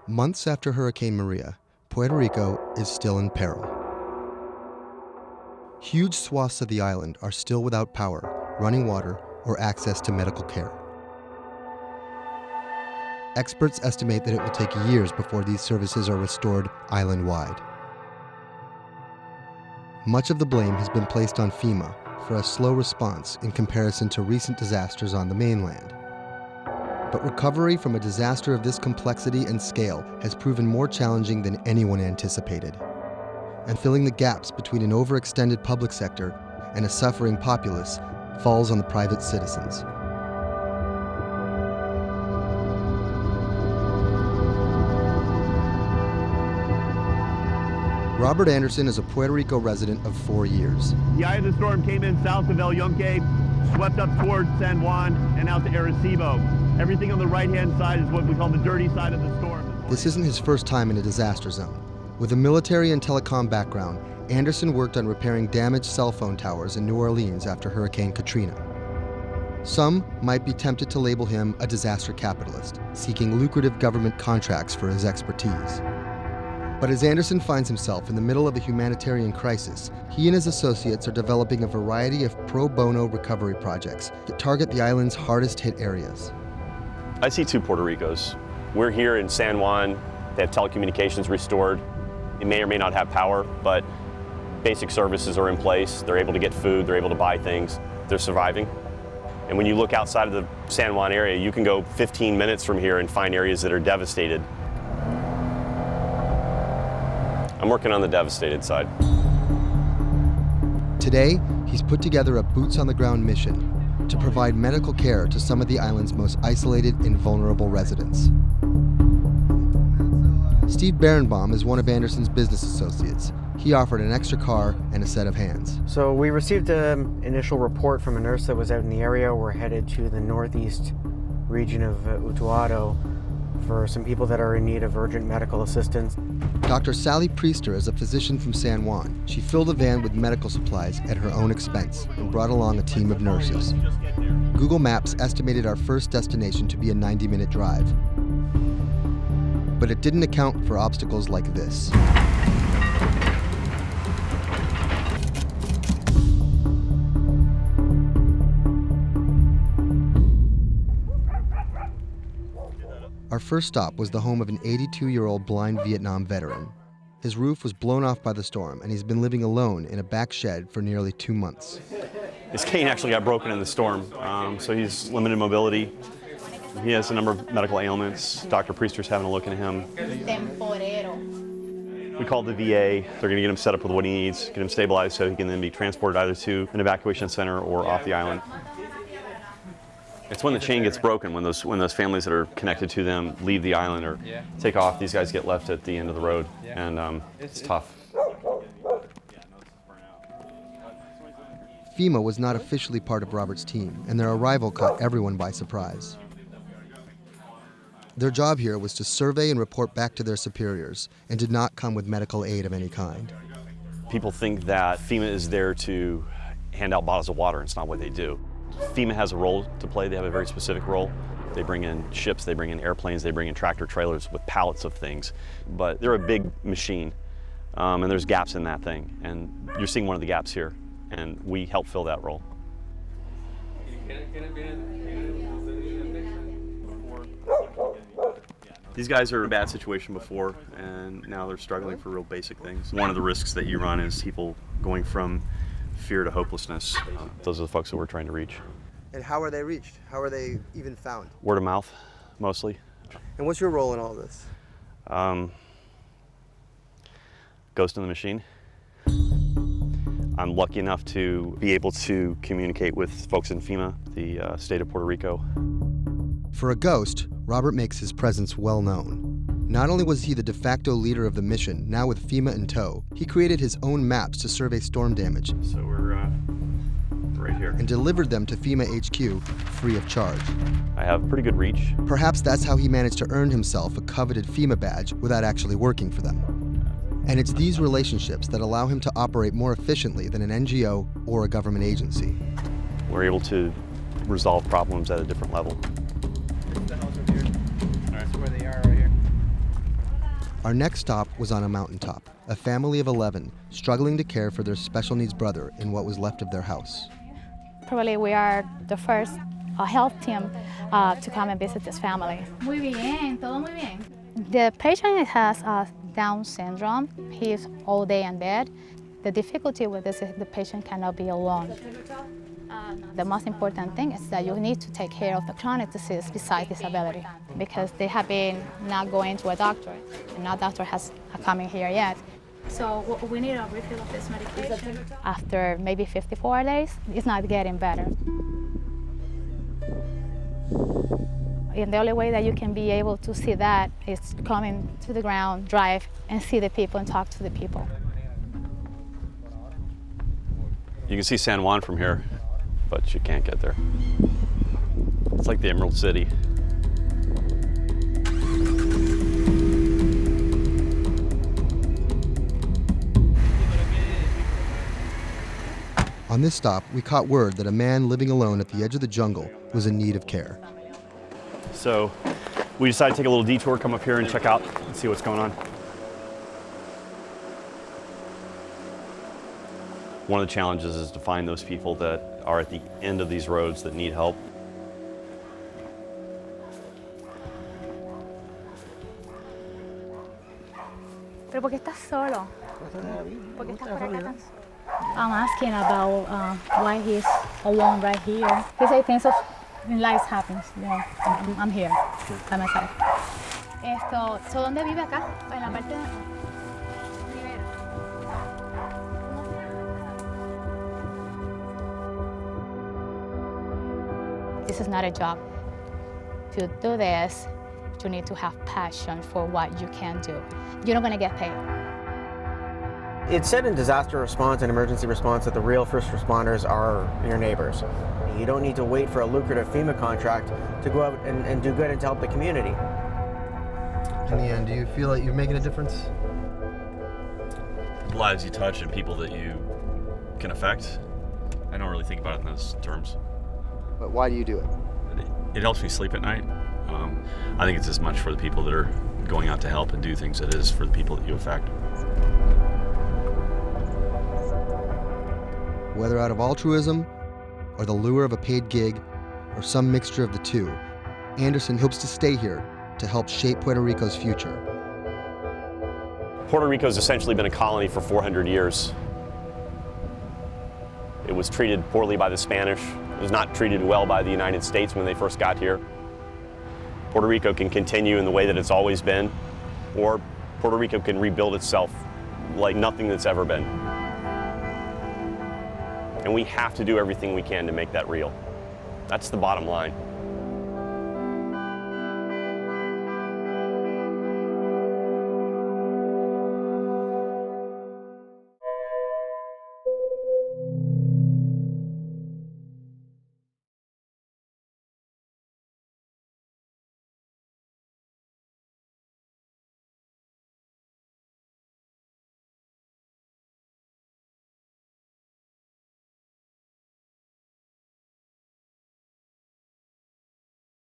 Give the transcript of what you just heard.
Months after Hurricane Maria, Puerto Rico is still in peril. Huge swaths of the island are still without power, running water, or access to medical care. Experts estimate that it will take years before these services are restored island-wide. Much of the blame has been placed on FEMA for a slow response in comparison to recent disasters on the mainland. But recovery from a disaster of this complexity and scale has proven more challenging than anyone anticipated. And filling the gaps between an overextended public sector and a suffering populace falls on the private citizens. Robert Anderson is a Puerto Rico resident of 4 years. The eye of the storm came in south of El Yunque, swept up towards San Juan, and out to Arecibo. Everything on the right-hand side is what we call the dirty side of the storm. This isn't his first time in a disaster zone. With a military and telecom background, Anderson worked on repairing damaged cell phone towers in New Orleans after Hurricane Katrina. Some might be tempted to label him a disaster capitalist, seeking lucrative government contracts for his expertise. But as Anderson finds himself in the middle of a humanitarian crisis, he and his associates are developing a variety of pro bono recovery projects that target the island's hardest hit areas. I see two Puerto Ricos. We're here in San Juan. They have telecommunications restored. They may or may not have power, but basic services are in place. They're able to get food, they're able to buy things, they're surviving. And when you look outside of the San Juan area, you can go 15 minutes from here and find areas that are devastated. I'm working on the devastated side. Today, he's put together a boots-on-the-ground mission to provide medical care to some of the island's most isolated and vulnerable residents. Steve Berenbaum is one of Anderson's business associates. He offered an extra car and a set of hands. So we received an initial report from a nurse that was out in the area. We're headed to the northeast region of Utuado for some people that are in need of urgent medical assistance. Dr. Sally Priester is a physician from San Juan. She filled a van with medical supplies at her own expense and brought along a team of nurses. Google Maps estimated our first destination to be a 90-minute drive. But it didn't account for obstacles like this. Our first stop was the home of an 82-year-old blind Vietnam veteran. His roof was blown off by the storm, and he's been living alone in a back shed for nearly 2 months. His cane actually got broken in the storm, so he's limited mobility. He has a number of medical ailments. Dr. Priester's having a look at him. We called the VA. They're going to get him set up with what he needs, get him stabilized so he can then be transported either to an evacuation center or off the island. It's when the chain gets broken, when those families that are connected to them leave the island or take off, these guys get left at the end of the road, and it's tough. FEMA was not officially part of Robert's team, and their arrival caught everyone by surprise. Their job here was to survey and report back to their superiors, and did not come with medical aid of any kind. People think that FEMA is there to hand out bottles of water, and it's not what they do. FEMA has a role to play. They have a very specific role. They bring in ships, they bring in airplanes, they bring in tractor trailers with pallets of things. But they're a big machine, and there's gaps in that thing. And you're seeing one of the gaps here, and we help fill that role. These guys are in a bad situation before, and now they're struggling for real basic things. One of the risks that you run is people going from fear to hopelessness. Those are the folks that we're trying to reach. And how are they reached? How are they even found? Word of mouth, mostly. And what's your role in all this? Ghost in the machine. I'm lucky enough to be able to communicate with folks in FEMA, the state of Puerto Rico. For a ghost, Robert makes his presence well known. Not only was he the de facto leader of the mission, now with FEMA in tow, he created his own maps to survey storm damage. So we're right here. And delivered them to FEMA HQ free of charge. I have pretty good reach. Perhaps that's how he managed to earn himself a coveted FEMA badge without actually working for them. And it's these relationships that allow him to operate more efficiently than an NGO or a government agency. We're able to resolve problems at a different level. Our next stop was on a mountaintop, a family of 11 struggling to care for their special needs brother in what was left of their house. Probably we are the first health team to come and visit this family. Muy bien, todo muy bien. The patient has Down syndrome. He's all day in bed. The difficulty with this is the patient cannot be alone. The most important thing is that you need to take care of the chronic disease besides disability, because they have been not going to a doctor, and no doctor has come in here yet. So we need a refill of this medication. After maybe 54 days, it's not getting better. And the only way that you can be able to see that is coming to the ground, drive, and see the people and talk to the people. You can see San Juan from here, but you can't get there. It's like the Emerald City. On this stop, we caught word that a man living alone at the edge of the jungle was in need of care. So we decided to take a little detour, come up here and check out and see what's going on. One of the challenges is to find those people that are at the end of these roads that need help. ¿Pero por qué estás solo? ¿Por qué estás por acá tan solo? I'm asking about why he's alone right here. He said things of in life happens. You know, I'm here by myself. So ¿dónde vive acá? En la parte de Rivera. This is not a job. To do this, you need to have passion for what you can do. You're not going to get paid. It's said in disaster response and emergency response that the real first responders are your neighbors. You don't need to wait for a lucrative FEMA contract to go out and do good and to help the community. In the end, do you feel like you're making a difference? The lives you touch and people that you can affect, I don't really think about it in those terms. But why do you do it? It helps me sleep at night. I think it's as much for the people that are going out to help and do things as it is for the people that you affect. Whether out of altruism, or the lure of a paid gig, or some mixture of the two, Anderson hopes to stay here to help shape Puerto Rico's future. Puerto Rico's essentially been a colony for 400 years. It was treated poorly by the Spanish. It was not treated well by the United States when they first got here. Puerto Rico can continue in the way that it's always been, or Puerto Rico can rebuild itself like nothing that's ever been. And we have to do everything we can to make that real. That's the bottom line.